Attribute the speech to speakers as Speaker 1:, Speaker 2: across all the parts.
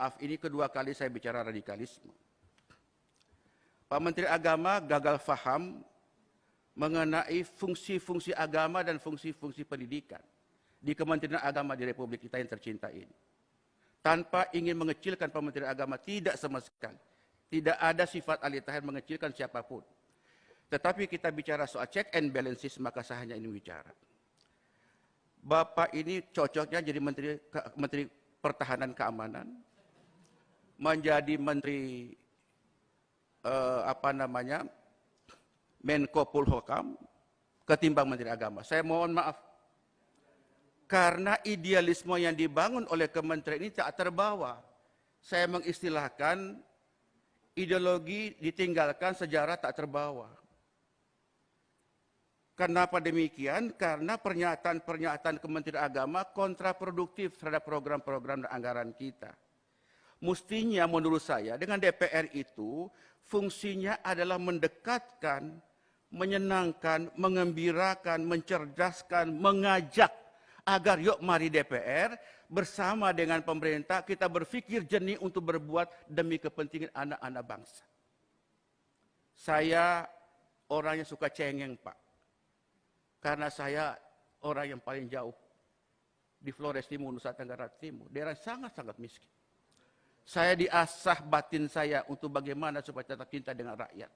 Speaker 1: maaf, ini kedua kali saya bicara radikalisme. Pak Menteri Agama gagal faham mengenai fungsi-fungsi agama dan fungsi-fungsi pendidikan di Kementerian Agama di Republik kita yang tercinta ini. Tanpa ingin mengecilkan Pak Menteri Agama, tidak sama sekali. Tidak ada sifat alih tahir mengecilkan siapapun. Tetapi kita bicara soal check and balances, maka saya hanya ingin bicara. Bapak ini cocoknya jadi Menteri Pertahanan Keamanan, menjadi Menteri Menko Polhukam, ketimbang Menteri Agama. Saya mohon maaf, karena idealisme yang dibangun oleh kementerian ini tak terbawa. Saya mengistilahkan ideologi ditinggalkan, sejarah tak terbawa. Kenapa demikian? Karena pernyataan-pernyataan Kementerian Agama kontraproduktif terhadap program-program dan anggaran kita. Mestinya menurut saya dengan DPR itu fungsinya adalah mendekatkan, menyenangkan, mengembirakan, mencerdaskan, mengajak agar yuk mari DPR bersama dengan pemerintah kita berpikir jernih untuk berbuat demi kepentingan anak-anak bangsa. Saya orang yang suka cengeng, Pak. Karena saya orang yang paling jauh di Flores Timur, Nusa Tenggara Timur, daerah sangat-sangat miskin. Saya diasah batin saya untuk bagaimana supaya tetap cinta dengan rakyat.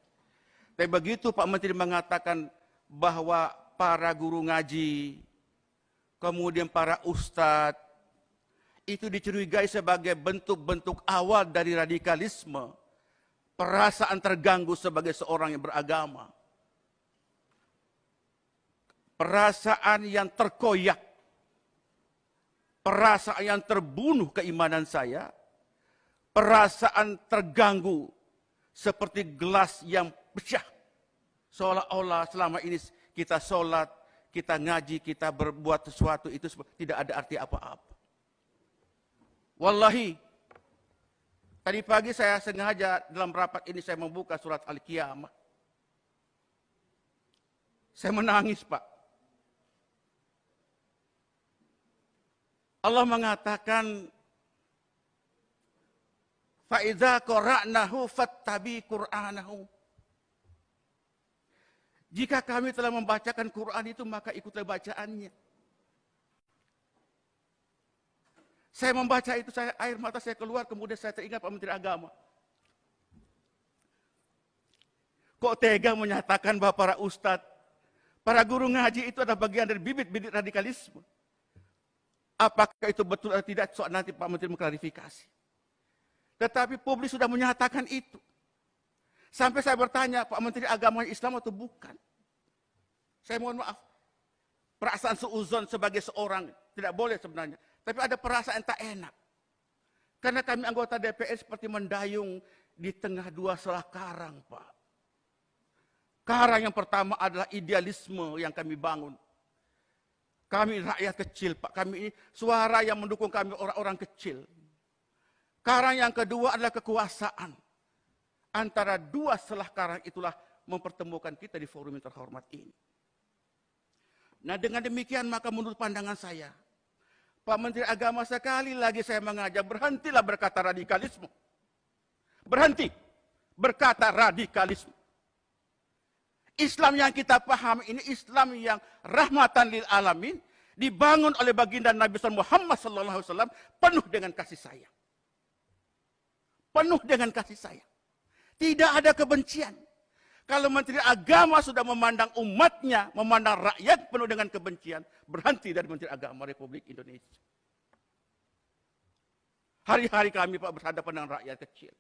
Speaker 1: Tapi begitu Pak Menteri mengatakan bahwa para guru ngaji, kemudian para ustadz, itu dicurigai sebagai bentuk-bentuk awal dari radikalisme, perasaan terganggu sebagai seorang yang beragama, perasaan yang terkoyak, perasaan yang terbunuh keimanan saya, perasaan terganggu seperti gelas yang pecah, seolah-olah selama ini kita sholat, kita ngaji, kita berbuat sesuatu itu tidak ada arti apa-apa. Wallahi, tadi pagi saya sengaja dalam rapat ini saya membuka surat Al-Qiyamah. Saya menangis, Pak. Allah mengatakan, فَإِذَا قَرَأْنَهُ فَاتَّبِعْ قُرْآنَهُ. Jika kami telah membacakan Quran itu, maka ikutlah bacaannya. Saya membaca itu, air mata saya keluar, kemudian saya teringat Pak Menteri Agama. Kok tega menyatakan bahwa para ustadz, para guru ngaji itu adalah bagian dari bibit-bibit radikalisme. Apakah itu betul atau tidak, soal nanti Pak Menteri mengklarifikasi. Tetapi publik sudah menyatakan itu. Sampai saya bertanya, Pak Menteri Agama Islam atau bukan? Saya mohon maaf. Perasaan suuzon sebagai seorang tidak boleh sebenarnya. Tapi ada perasaan tak enak. Karena kami anggota DPR seperti mendayung di tengah dua selah karang, Pak. Karang yang pertama adalah idealisme yang kami bangun. Kami rakyat kecil, Pak. Kami ini suara yang mendukung kami orang-orang kecil. Karang yang kedua adalah kekuasaan. Antara dua selah karang itulah mempertemukan kita di forum yang terhormat ini. Nah, dengan demikian maka menurut pandangan saya, Pak Menteri Agama, sekali lagi saya mengajak, berhentilah berkata radikalisme. Berhenti berkata radikalisme. Islam yang kita paham ini Islam yang rahmatan lil alamin, dibangun oleh baginda Nabi Muhammad SAW, penuh dengan kasih sayang. Penuh dengan kasih sayang. Tidak ada kebencian. Kalau Menteri Agama sudah memandang umatnya, memandang rakyat penuh dengan kebencian, berhenti dari Menteri Agama Republik Indonesia. Hari-hari kami, Pak, berhadapan dengan rakyat kecil.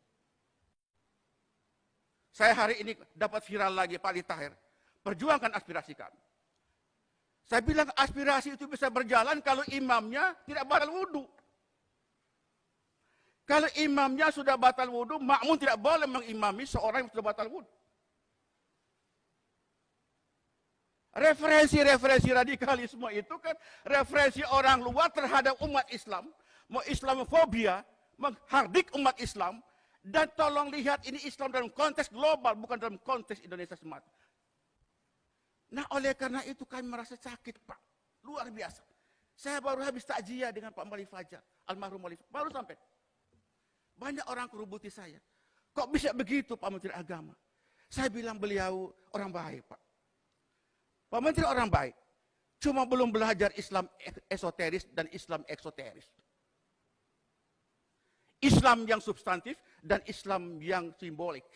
Speaker 1: Saya hari ini dapat viral lagi, Pak Ali Tahir. Perjuangkan aspirasi kami. Saya bilang aspirasi itu bisa berjalan kalau imamnya tidak batal wudhu. Kalau imamnya sudah batal wudhu, makmum tidak boleh mengimami seorang yang sudah batal wudhu. Referensi-referensi radikalisme itu kan referensi orang luar terhadap umat Islam, mau Islamofobia, menghardik umat Islam, dan tolong lihat ini Islam dalam konteks global, bukan dalam konteks Indonesia semata. Nah, oleh karena itu kami merasa sakit, Pak. Luar biasa. Saya baru habis takziah dengan Pak Mali Fajar, almarhum Mali Fajar, baru sampai. Banyak orang kerubuti saya. Kok bisa begitu Pak Menteri Agama? Saya bilang beliau orang baik Pak. Pak Menteri orang baik. Cuma belum belajar Islam esoteris dan Islam eksoteris. Islam yang substantif dan Islam yang simbolik.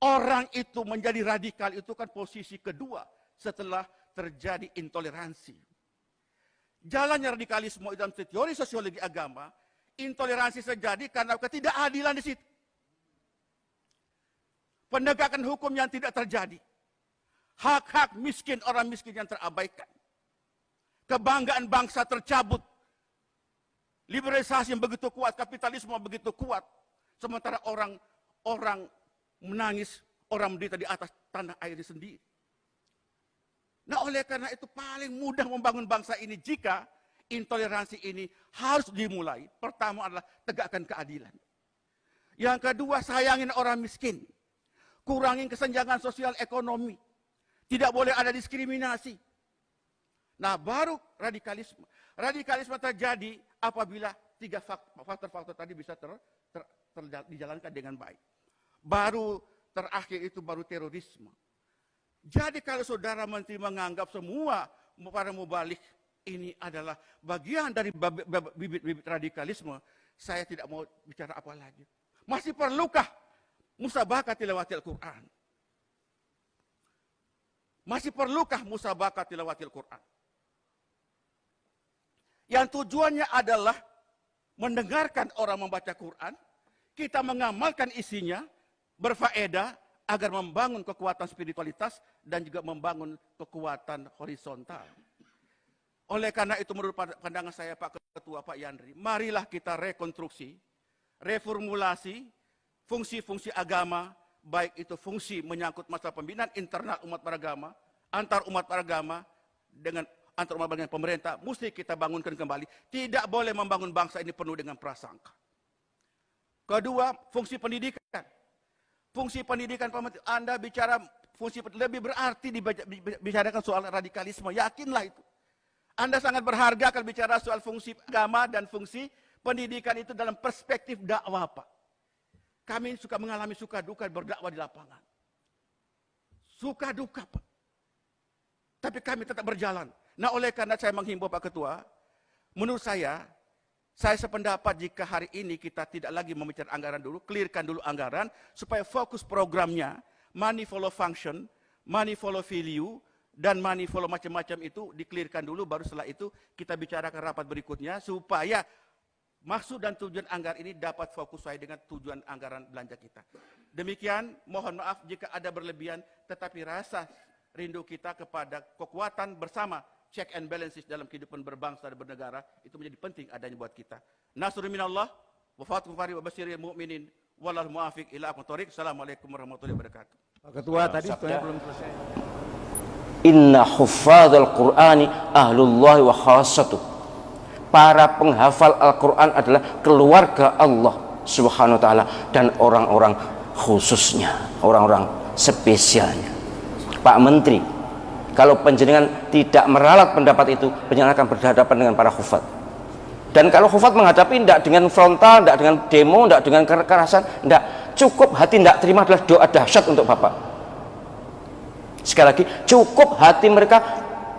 Speaker 1: Orang itu menjadi radikal itu kan posisi kedua setelah terjadi intoleransi. Jalannya radikalisme dalam teori sosiologi agama, intoleransi terjadi karena ketidakadilan di situ. Penegakan hukum yang tidak terjadi. Hak-hak miskin, orang miskin yang terabaikan. Kebanggaan bangsa tercabut. Liberalisasi yang begitu kuat, kapitalisme begitu kuat. Sementara orang menangis, orang menderita di atas tanah air sendiri. Nah oleh karena itu paling mudah membangun bangsa ini jika intoleransi ini harus dimulai. Pertama adalah tegakkan keadilan. Yang kedua, sayangin orang miskin. Kurangin kesenjangan sosial ekonomi. Tidak boleh ada diskriminasi. Nah baru radikalisme. Radikalisme terjadi apabila tiga faktor-faktor tadi bisa dijalankan dengan baik. Baru terakhir itu baru terorisme. Jadi kalau saudara menteri menganggap semua para mubalik ini adalah bagian dari bibit-bibit radikalisme, saya tidak mau bicara apa lagi. Masih perlukah musabaqah tilawatil Quran? Masih perlukah musabaqah tilawatil Quran? Yang tujuannya adalah mendengarkan orang membaca Quran, kita mengamalkan isinya, berfaedah, agar membangun kekuatan spiritualitas dan juga membangun kekuatan horizontal. Oleh karena itu menurut pandangan saya Pak Ketua, Pak Yandri, marilah kita rekonstruksi, reformulasi fungsi-fungsi agama, baik itu fungsi menyangkut masalah pembinaan internal umat beragama, antar umat beragama, dengan antar umat beragama pemerintah, mesti kita bangunkan kembali. Tidak boleh membangun bangsa ini penuh dengan prasangka. Kedua, fungsi pendidikan. Fungsi pendidikan, Anda bicara fungsi lebih berarti dibicarakan soal radikalisme, yakinlah itu. Anda sangat berharga kalau bicara soal fungsi agama dan fungsi pendidikan itu dalam perspektif dakwah, Pak. Kami suka mengalami suka duka berdakwah di lapangan. Suka duka, Pak. Tapi kami tetap berjalan. Nah oleh karena saya menghimbau Pak Ketua, menurut saya sependapat jika hari ini kita tidak lagi membicarakan anggaran dulu, clearkan dulu anggaran, supaya fokus programnya, money follow function, money follow value, dan money follow macam-macam itu di-clearkan dulu, baru setelah itu kita bicarakan rapat berikutnya, supaya maksud dan tujuan anggaran ini dapat fokus sesuai dengan tujuan anggaran belanja kita. Demikian, mohon maaf jika ada berlebihan, tetapi rasa rindu kita kepada kekuatan bersama, check and balances dalam kehidupan berbangsa dan bernegara, itu menjadi penting adanya buat kita. Nasrun minallah, wa fathu fari wa basyiril mu'minin, wallahu muafiq ila aqwamit thoriq. Assalamualaikum warahmatullahi wabarakatuh.
Speaker 2: Pak Ketua, tadi sebenarnya belum selesai.
Speaker 3: Inna huffadzal Qur'ani ahlullahi wa khassatuh. Para penghafal Al-Quran adalah keluarga Allah Subhanahu wa ta'ala dan orang-orang khususnya, orang-orang spesialnya. Pak Menteri, kalau penjenengan tidak meralat pendapat itu, penjenengan akan berhadapan dengan para hufat. Dan kalau hufat menghadapi tidak dengan frontal, tidak dengan demo, tidak dengan kekerasan, tidak cukup hati tidak terima adalah doa dahsyat untuk Bapak. Sekali lagi, cukup hati mereka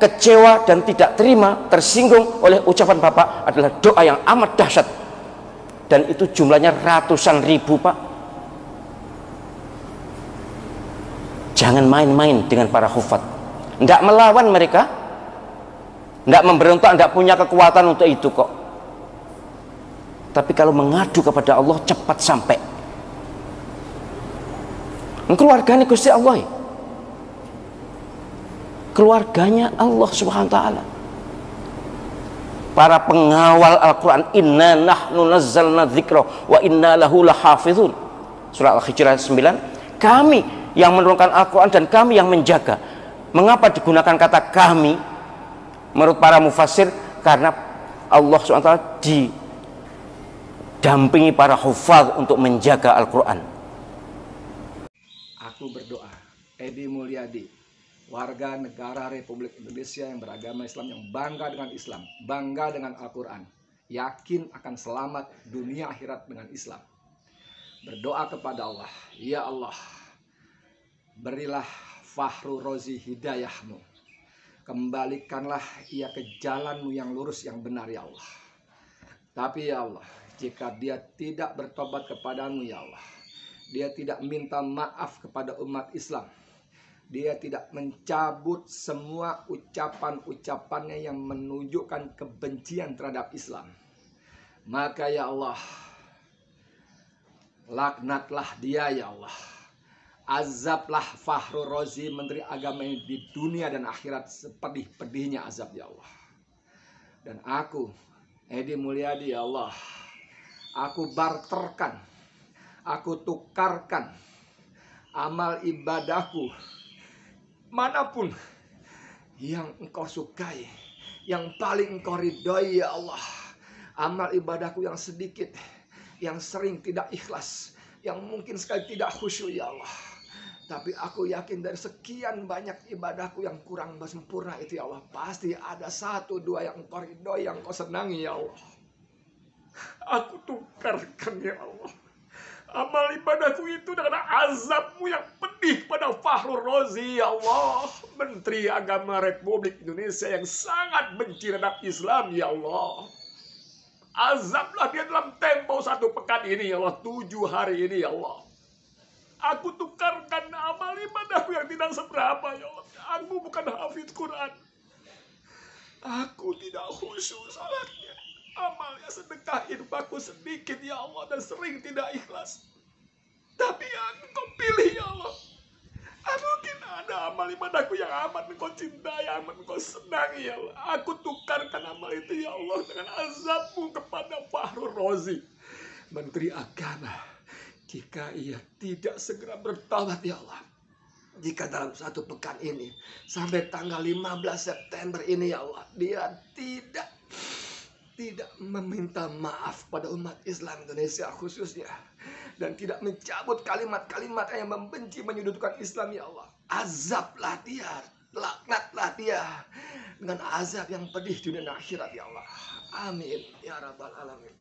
Speaker 3: kecewa dan tidak terima, tersinggung oleh ucapan Bapak adalah doa yang amat dahsyat. Dan itu jumlahnya ratusan ribu, Pak. Jangan main-main dengan para hufat. Tidak melawan mereka, tidak memberontak, tidak punya kekuatan untuk itu kok. Tapi kalau mengadu kepada Allah cepat sampai. Keluarganya Gusti Allah, keluarganya Allah Subhanahu wa ta'ala. Para pengawal Al-Quran, inna nahnu nazzalna dzikra wa inna lahu lahafizun. Surah Al-Hijrah 9. Kami yang menurunkan Al-Quran dan kami yang menjaga. Mengapa digunakan kata kami? Menurut para mufassir, karena Allah SWT didampingi para hufaz untuk menjaga Al-Quran.
Speaker 2: Aku berdoa, Edi Mulyadi, warga negara Republik Indonesia yang beragama Islam, yang bangga dengan Islam, bangga dengan Al-Quran, yakin akan selamat dunia akhirat dengan Islam. Berdoa kepada Allah, ya Allah, berilah Fahru Rozi hidayahmu. Kembalikanlah ia ke jalanmu yang lurus, yang benar ya Allah. Tapi ya Allah, jika dia tidak bertobat kepadamu ya Allah, dia tidak minta maaf kepada umat Islam, dia tidak mencabut semua ucapan-ucapannya yang menunjukkan kebencian terhadap Islam, maka ya Allah, laknatlah dia ya Allah. Azablah Fahru Rozi, Menteri Agama ini di dunia dan akhirat sepedih-pedihnya azab ya Allah. Dan aku, Edi Mulyadi ya Allah, aku barterkan, aku tukarkan amal ibadahku manapun yang engkau sukai, yang paling engkau ridhoi ya Allah. Amal ibadahku yang sedikit, yang sering tidak ikhlas, yang mungkin sekali tidak khusyuk ya Allah. Tapi aku yakin dari sekian banyak ibadahku yang kurang sempurna itu ya Allah, pasti ada satu dua yang engkau ridhoi, yang engkau senangi ya Allah. Aku tukarkan ya Allah amal ibadahku itu dengan azabmu yang pedih pada Fahru Rozi ya Allah, Menteri Agama Republik Indonesia yang sangat benci terhadap Islam ya Allah. Azablah dia dalam tempo 1 pekan ini ya Allah, 7 hari ini ya Allah. Aku tukarkan amal ibadahku yang tidak seberapa ya Allah. Aku bukan hafidz Quran, aku tidak khusyuk salatnya, amalnya sedekah infakku sedikit ya Allah, dan sering tidak ikhlas. Tapi yang engkau pilih ya Allah, mungkin ada amal ibadahku yang amat engkau cintai, amat engkau senangi ya Allah. Aku tukarkan amal itu ya Allah dengan azabmu kepada Fahru Rozi, Menteri Agama. Jika ia tidak segera bertobat ya Allah, jika dalam 1 pekan ini sampai tanggal 15 September ini ya Allah, dia tidak meminta maaf pada umat Islam Indonesia khususnya, dan tidak mencabut kalimat-kalimat yang membenci, menyudutkan Islam ya Allah, azablah dia, laknatlah dia dengan azab yang pedih dunia dan akhirat ya Allah. Amin ya rabbal alamin.